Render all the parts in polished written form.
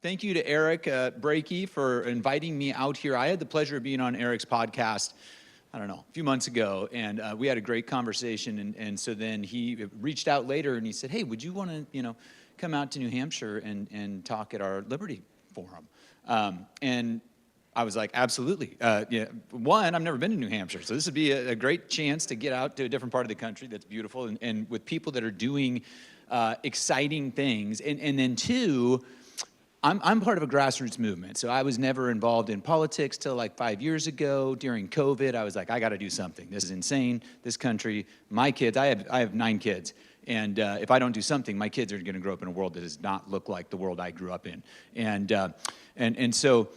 Thank you to Eric Brakey for inviting me out here. I had the pleasure of being on Eric's podcast, I don't know, a few months ago, and we had a great conversation. And so then he reached out later and he said, hey, would you want to, come out to New Hampshire and talk at our Liberty Forum? And I was like, absolutely. One, I've never been to New Hampshire, so this would be a great chance to get out to a different part of the country that's beautiful and with people that are doing exciting things. And then two, I'm part of a grassroots movement, so I was never involved in politics till like 5 years ago. During COVID, I was like, I got to do something. This is insane. This country, my kids, I have 9 kids, and if I don't do something, my kids are going to grow up in a world that does not look like the world I grew up in. And so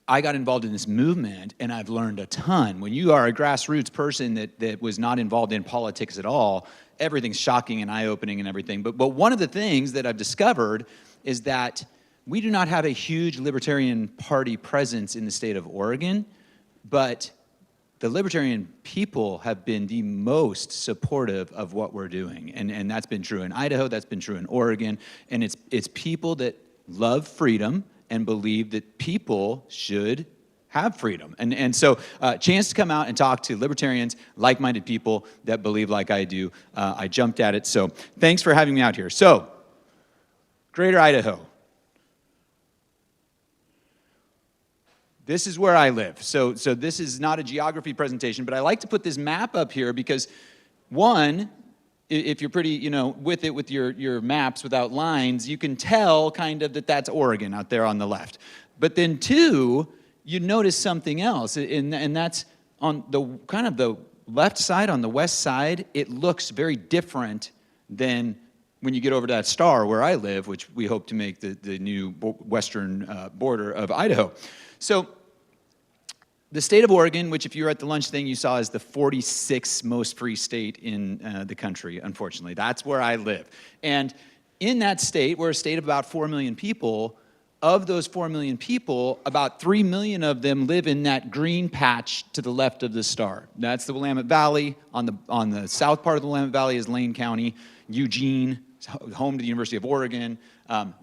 I got involved in this movement, and I've learned a ton. When you are a grassroots person that was not involved in politics at all, everything's shocking and eye-opening and everything. But one of the things that I've discovered is that we do not have a huge Libertarian Party presence in the state of Oregon, but the Libertarian people have been the most supportive of what we're doing. And that's been true in Idaho, that's been true in Oregon, and it's people that love freedom and believe that people should have freedom. And so chance to come out and talk to libertarians, like-minded people that believe like I do. I jumped at it, so thanks for having me out here. So, Greater Idaho. This is where I live. So this is not a geography presentation, but I like to put this map up here because, one, if you're pretty, with your maps without lines, you can tell kind of that that's Oregon out there on the left. But then two, you notice something else, and that's on the kind of the left side, on the west side, it looks very different than when you get over to that star where I live, which we hope to make the new western border of Idaho. So the state of Oregon, which if you were at the lunch thing you saw is the 46th most free state in the country, unfortunately. That's where I live. And in that state, we're a state of about 4 million people. Of those 4 million people, about 3 million of them live in that green patch to the left of the star. That's the Willamette Valley. On the south part of the Willamette Valley is Lane County, Eugene, home to the University of Oregon,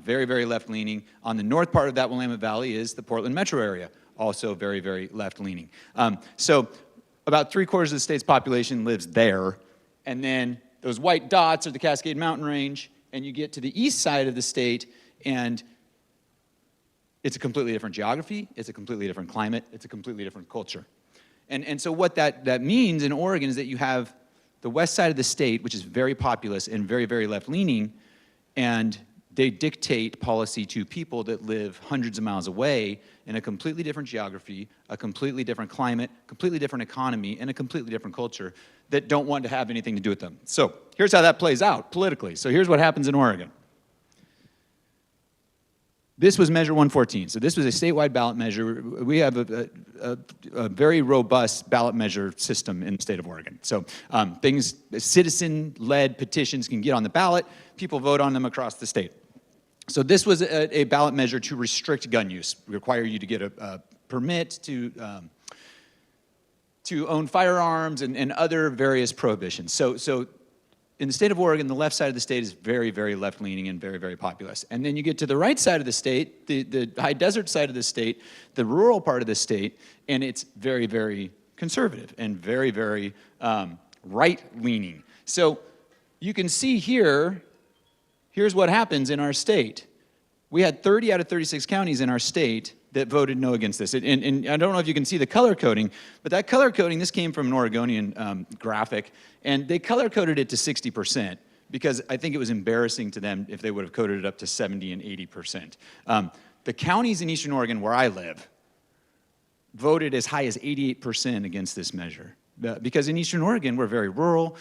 very, very left-leaning. On the north part of that Willamette Valley is the Portland metro area, also very, very left-leaning. So about 3/4 of the state's population lives there, and then those white dots are the Cascade Mountain Range, and you get to the east side of the state, and it's a completely different geography, it's a completely different climate, it's a completely different culture. And so what that means in Oregon is that you have the west side of the state, which is very populous and very, very left-leaning, and they dictate policy to people that live hundreds of miles away in a completely different geography, a completely different climate, completely different economy, and a completely different culture that don't want to have anything to do with them. So here's how that plays out politically. So here's what happens in Oregon. This was Measure 114. So this was a statewide ballot measure. We have a very robust ballot measure system in the state of Oregon. So citizen-led petitions can get on the ballot. People vote on them across the state. So this was a ballot measure to restrict gun use, require you to get a permit to own firearms and other various prohibitions. So in the state of Oregon, the left side of the state is very, very left-leaning and very, very populous. And then you get to the right side of the state, the high desert side of the state, the rural part of the state, and it's very, very conservative and very, very right-leaning. So you can see here, here's what happens in our state. We had 30 out of 36 counties in our state that voted no against this. And I don't know if you can see the color coding, but that color coding, this came from an Oregonian graphic, and they color coded it to 60% because I think it was embarrassing to them if they would have coded it up to 70 and 80%. The counties in Eastern Oregon where I live voted as high as 88% against this measure. Because in Eastern Oregon, we're very rural,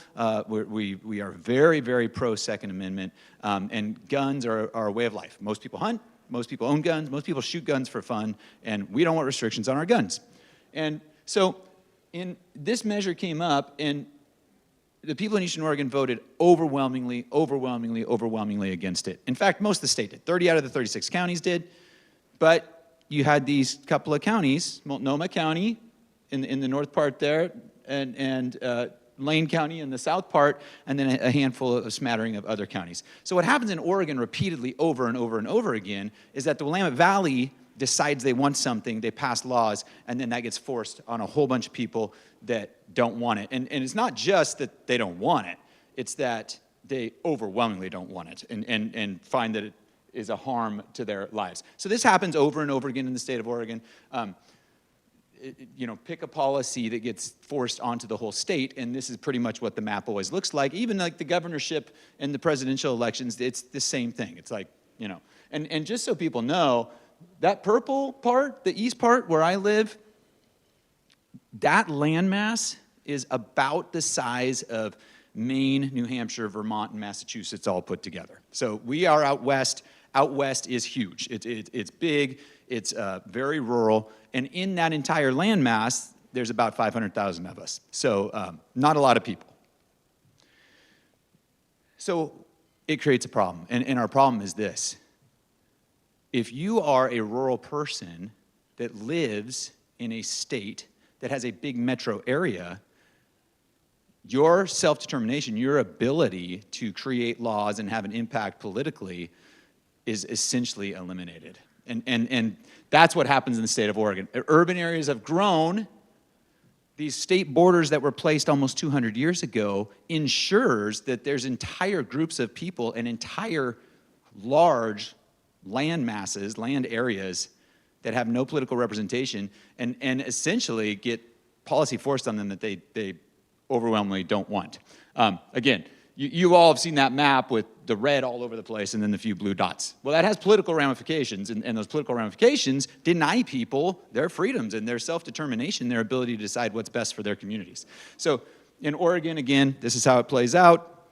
we are very, very pro-Second Amendment, and guns are a way of life. Most people hunt, most people own guns, most people shoot guns for fun, and we don't want restrictions on our guns. And so this measure came up, and the people in Eastern Oregon voted overwhelmingly against it. In fact, most of the state did. 30 out of the 36 counties did, but you had these couple of counties, Multnomah County in the north part there, and Lane County in the south part, and then a handful of smattering of other counties. So what happens in Oregon repeatedly over and over and over again is that the Willamette Valley decides they want something, they pass laws, and then that gets forced on a whole bunch of people that don't want it. And it's not just that they don't want it, it's that they overwhelmingly don't want it and find that it is a harm to their lives. So this happens over and over again in the state of Oregon. Pick a policy that gets forced onto the whole state, and this is pretty much what the map always looks like. Even like the governorship and the presidential elections, it's the same thing. It's like, and just so people know, that purple part, the east part where I live, that landmass is about the size of Maine, New Hampshire, Vermont, and Massachusetts all put together. So we are out west. Out west is huge. It's big, it's very rural, and in that entire landmass, there's about 500,000 of us. So not a lot of people. So it creates a problem, and our problem is this. If you are a rural person that lives in a state that has a big metro area, your self-determination, your ability to create laws and have an impact politically is essentially eliminated. And that's what happens in the state of Oregon. Urban areas have grown. These state borders that were placed almost 200 years ago ensures that there's entire groups of people and entire large land masses, land areas that have no political representation and essentially get policy forced on them that they overwhelmingly don't want. Again, you all have seen that map with the red all over the place and then the few blue dots. Well, that has political ramifications, and those political ramifications deny people their freedoms and their self-determination, their ability to decide what's best for their communities. So in Oregon, again, this is how it plays out.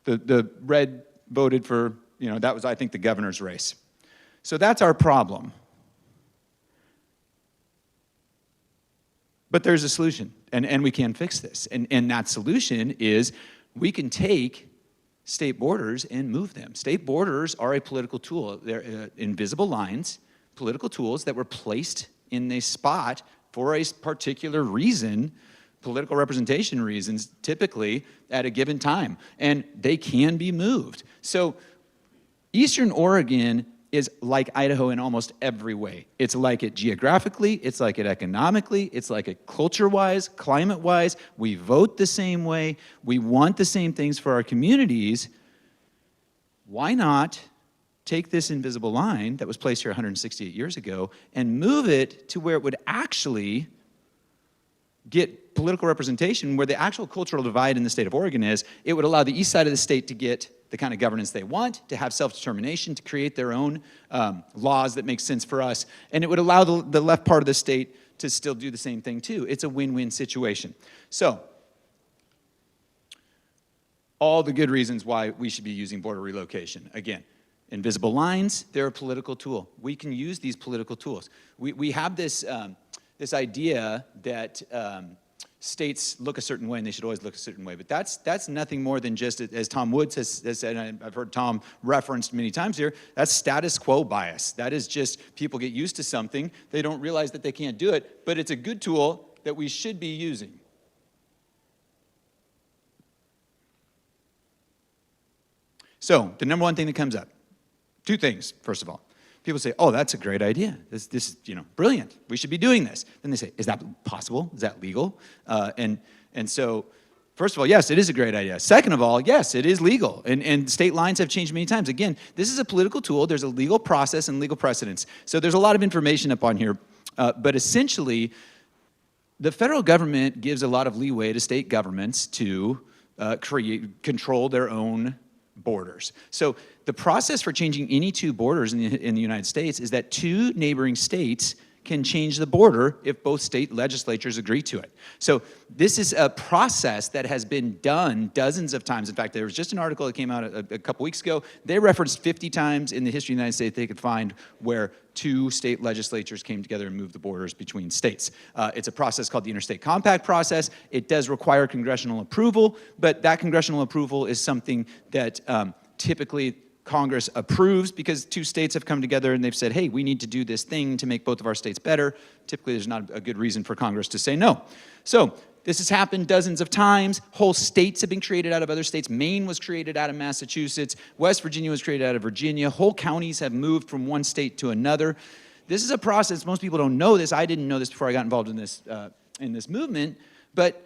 The red voted for, that was, I think, the governor's race. So that's our problem. But there's a solution, and we can fix this. And that solution is we can take state borders and move them. State borders are a political tool. They're invisible lines, political tools that were placed in a spot for a particular reason, political representation reasons, typically at a given time. And they can be moved. So Eastern Oregon is like Idaho in almost every way. It's like it geographically, it's like it economically, it's like it culture-wise, climate-wise. We vote the same way. We want the same things for our communities. Why not take this invisible line that was placed here 168 years ago and move it to where it would actually get political representation, where the actual cultural divide in the state of Oregon is? It would allow the east side of the state to get the kind of governance they want, to have self-determination, to create their own laws that make sense for us, and it would allow the left part of the state to still do the same thing too. It's a win-win situation. So, all the good reasons why we should be using border relocation. Again, invisible lines, they're a political tool. We can use these political tools. We have this, this idea that states look a certain way and they should always look a certain way. But that's nothing more than just, as Tom Woods has said, and I've heard Tom referenced many times here, that's status quo bias. That is just people get used to something, they don't realize that they can't do it, but it's a good tool that we should be using. So, the number one thing that comes up, two things, first of all. People say, oh, that's a great idea. This is, brilliant. We should be doing this. Then they say, is that possible? Is that legal? And so, first of all, yes, it is a great idea. Second of all, yes, it is legal. And state lines have changed many times. Again, this is a political tool. There's a legal process and legal precedents. So there's a lot of information up on here. But essentially, the federal government gives a lot of leeway to state governments to control their own borders. So the process for changing any two borders in the United States is that two neighboring states can change the border if both state legislatures agree to it. So this is a process that has been done dozens of times. In fact, there was just an article that came out a couple weeks ago. They referenced 50 times in the history of the United States they could find where two state legislatures came together and moved the borders between states. It's a process called the Interstate Compact process. It does require congressional approval, but that congressional approval is something that typically Congress approves because two states have come together and they've said, hey, we need to do this thing to make both of our states better. Typically, there's not a good reason for Congress to say no. So This has happened dozens of times. Whole states have been created out of other states. Maine was created out of Massachusetts. West Virginia was created out of Virginia. Whole counties have moved from one state to another. This is a process. Most people don't know this. I didn't know this before I got involved in this movement. But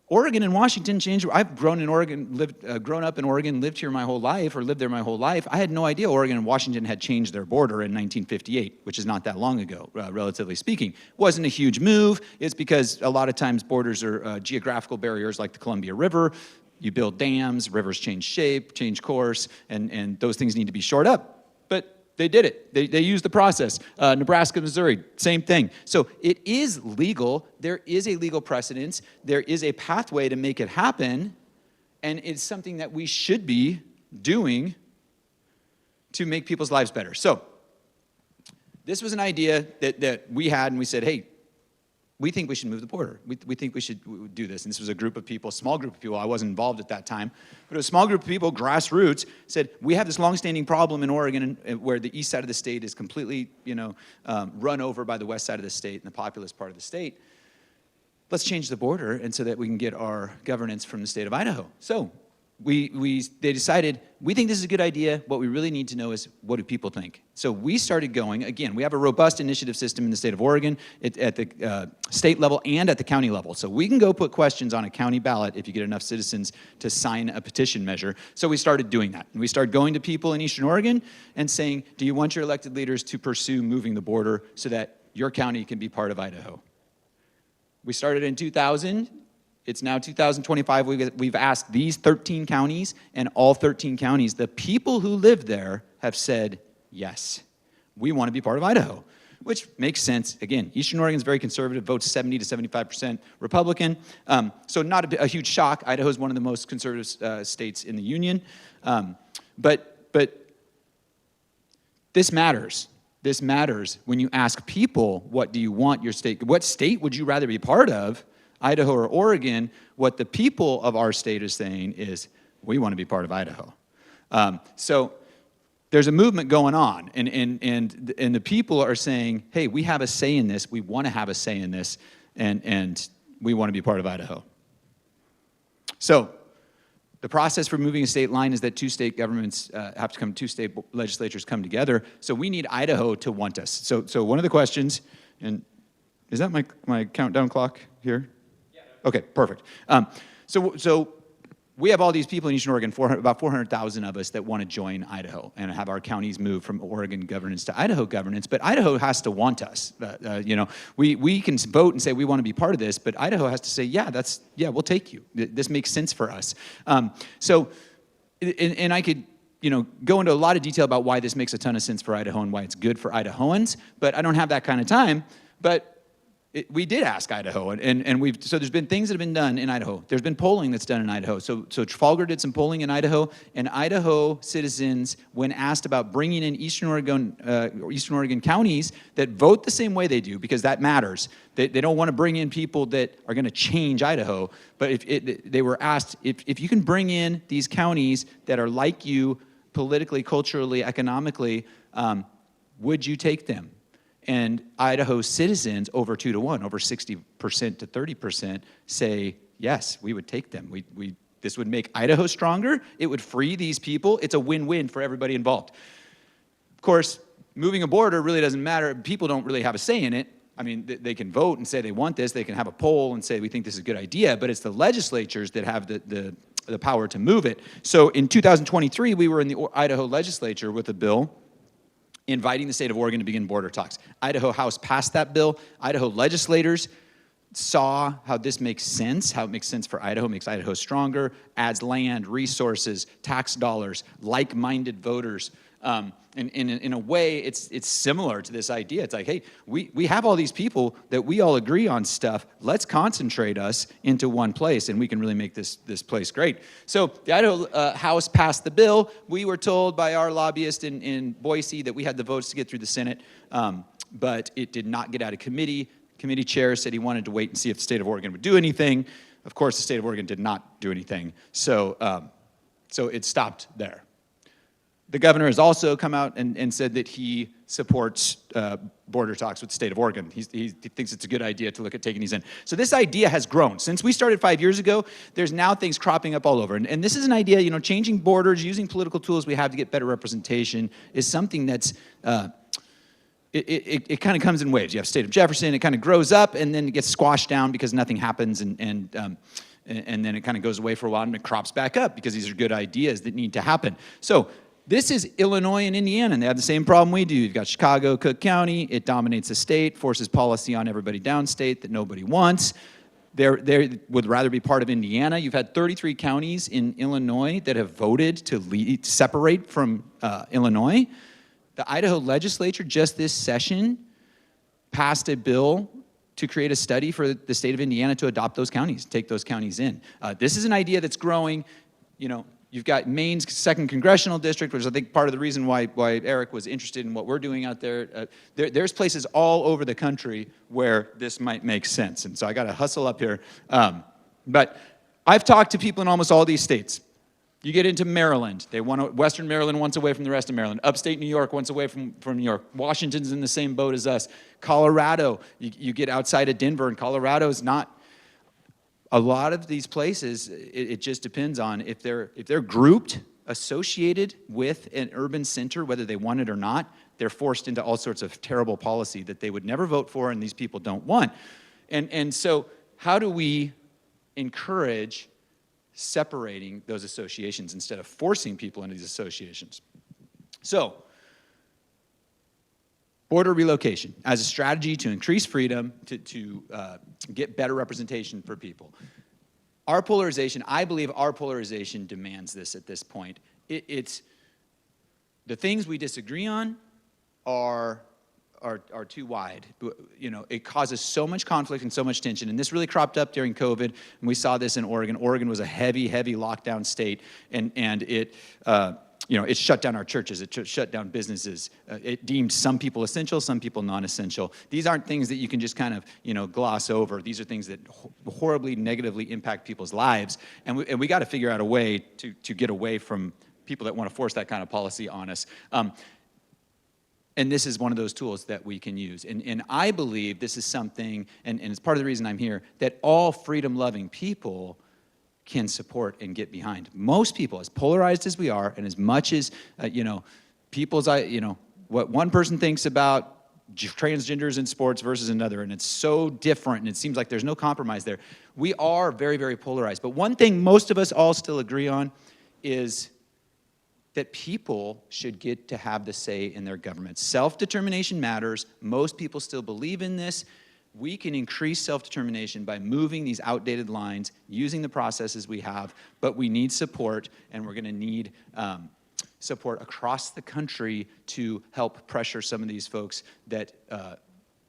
Oregon and Washington changed. I've grown in Oregon, grown up in Oregon, lived here my whole life, or lived there my whole life. I had no idea Oregon and Washington had changed their border in 1958, which is not that long ago, relatively speaking. Wasn't a huge move. It's because a lot of times borders are geographical barriers like the Columbia River. You build dams, rivers change shape, change course, and those things need to be shored up. But they did it. They used the process. Nebraska, Missouri, same thing. So it is legal. There is a legal precedence. There is a pathway to make it happen. And it's something that we should be doing to make people's lives better. So this was an idea that we had, and we said, hey, we think we should move the border. We think we should do this. And this was a group of people, small group of people. I wasn't involved at that time. But a small group of people, grassroots, said, we have this longstanding problem in Oregon where the east side of the state is completely, run over by the west side of the state and the populous part of the state. Let's change the border and so that we can get our governance from the state of Idaho. So they decided, we think this is a good idea. What we really need to know is, what do people think? So we started going, again, we have a robust initiative system in the state of Oregon at the state level and at the county level. So we can go put questions on a county ballot if you get enough citizens to sign a petition measure. So we started doing that. And we started going to people in Eastern Oregon and saying, do you want your elected leaders to pursue moving the border so that your county can be part of Idaho? We started in 2000. It's now 2025. We've asked these 13 counties, and all 13 counties, the people who live there have said, yes, we want to be part of Idaho, which makes sense. Again, Eastern Oregon is very conservative, votes 70 to 75% Republican. So not a huge shock. Idaho is one of the most conservative states in the union. But this matters. This matters when you ask people, what do you want your state, what state would you rather be part of? Idaho or Oregon. What the people of our state is saying is, we want to be part of Idaho. So there's a movement going on, and the people are saying, hey, we have a say in this, we want to have a say in this, and we want to be part of Idaho. So the process for moving a state line is that two state governments two state legislatures come together. So we need Idaho to want us. So one of the questions, and is that my countdown clock here? Okay, perfect. So we have all these people in Eastern Oregon, about 400,000 of us that want to join Idaho and have our counties move from Oregon governance to Idaho governance, but Idaho has to want us. We can vote and say we want to be part of this, but Idaho has to say, yeah, we'll take you. This makes sense for us. And I could go into a lot of detail about why this makes a ton of sense for Idaho and why it's good for Idahoans, but I don't have that kind of time. But we did ask Idaho, and so there's been things that have been done in Idaho. There's been polling that's done in Idaho. So Trafalgar did some polling in Idaho, and Idaho citizens, when asked about bringing in Eastern Oregon counties that vote the same way they do, because that matters. They don't want to bring in people that are going to change Idaho, but they were asked, if you can bring in these counties that are like you politically, culturally, economically, would you take them? And Idaho citizens, over 2 to 1, over 60% to 30%, say, yes, we would take them. This would make Idaho stronger. It would free these people. It's a win-win for everybody involved. Of course, moving a border really doesn't matter. People don't really have a say in it. I mean, they can vote and say they want this. They can have a poll and say, we think this is a good idea. But it's the legislatures that have the power to move it. So in 2023, we were in the Idaho legislature with a bill inviting the state of Oregon to begin border talks. Idaho House passed that bill. Idaho legislators saw how this makes sense, how it makes sense for Idaho, makes Idaho stronger, adds land, resources, tax dollars, like-minded voters. And in a way, it's similar to this idea. It's like, hey, we have all these people that we all agree on stuff. Let's concentrate us into one place, and we can really make this place great. So the Idaho House passed the bill. We were told by our lobbyist in Boise that we had the votes to get through the Senate, but it did not get out of committee. Committee chair said he wanted to wait and see if the state of Oregon would do anything. Of course, the state of Oregon did not do anything. So it stopped there. The governor has also come out and said that he supports border talks with the state of Oregon. He thinks it's a good idea to look at taking these in. So this idea has grown. Since we started 5 years ago, there's now things cropping up all over. And this is an idea, you know, changing borders, using political tools we have to get better representation is something that's, it kind of comes in waves. You have state of Jefferson, it kind of grows up and then it gets squashed down because nothing happens and then it kind of goes away for a while and it crops back up because these are good ideas that need to happen. So this is Illinois and Indiana, and they have the same problem we do. You've got Chicago, Cook County. It dominates the state, forces policy on everybody downstate that nobody wants. They would rather be part of Indiana. You've had 33 counties in Illinois that have voted to separate from Illinois. The Idaho legislature just this session passed a bill to create a study for the state of Indiana to adopt those counties, take those counties in. This is an idea that's growing, you know. You've got Maine's 2nd Congressional District, which is, I think, part of the reason why Eric was interested in what we're doing out there. There's places all over the country where this might make sense. And so I got to hustle up here. But I've talked to people in almost all these states. You get into Maryland. They want Western Maryland wants away from the rest of Maryland. Upstate New York wants away from New York. Washington's in the same boat as us. Colorado, you get outside of Denver, and Colorado is not. A lot of these places, it just depends on if they're grouped, associated with an urban center, whether they want it or not, they're forced into all sorts of terrible policy that they would never vote for and these people don't want. And so how do we encourage separating those associations instead of forcing people into these associations? So, border relocation as a strategy to increase freedom, to get better representation for people. Our polarization, I believe our polarization demands this at this point. It's the things we disagree on are too wide. You know, it causes so much conflict and so much tension, and this really cropped up during COVID, and we saw this in Oregon. Oregon was a heavy, heavy lockdown state, and it you know, it shut down our churches, it shut down businesses, it deemed some people essential, some people non-essential. These aren't things that you can just kind of, you know, gloss over. These are things that horribly negatively impact people's lives, and we got to figure out a way to get away from people that want to force that kind of policy on us. And this is one of those tools that we can use. And I believe this is something, and it's part of the reason I'm here, that all freedom-loving people can support and get behind. Most people, as polarized as we are, and as much as, you know, what one person thinks about transgenders in sports versus another, and it's so different, and it seems like there's no compromise there. We are very, very polarized. But one thing most of us all still agree on is that people should get to have the say in their government. Self-determination matters. Most people still believe in this. We can increase self-determination by moving these outdated lines, using the processes we have, but we need support, and we're going to need support across the country to help pressure some of these folks that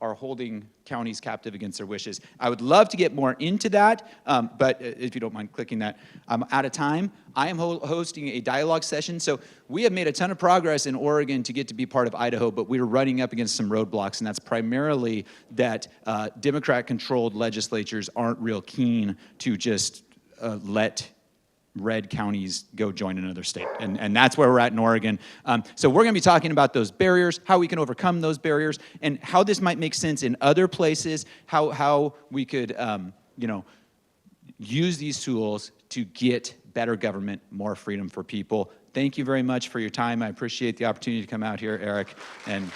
are holding counties captive against their wishes. I would love to get more into that, but if you don't mind clicking that, I'm out of time. I am hosting a dialogue session, so we have made a ton of progress in Oregon to get to be part of Idaho, but we're running up against some roadblocks, and that's primarily that Democrat-controlled legislatures aren't real keen to just let red counties go join another state. And that's where we're at in Oregon. So we're gonna be talking about those barriers, how we can overcome those barriers, and how this might make sense in other places, how we could you know, use these tools to get better government, more freedom for people. Thank you very much for your time. I appreciate the opportunity to come out here, Eric. And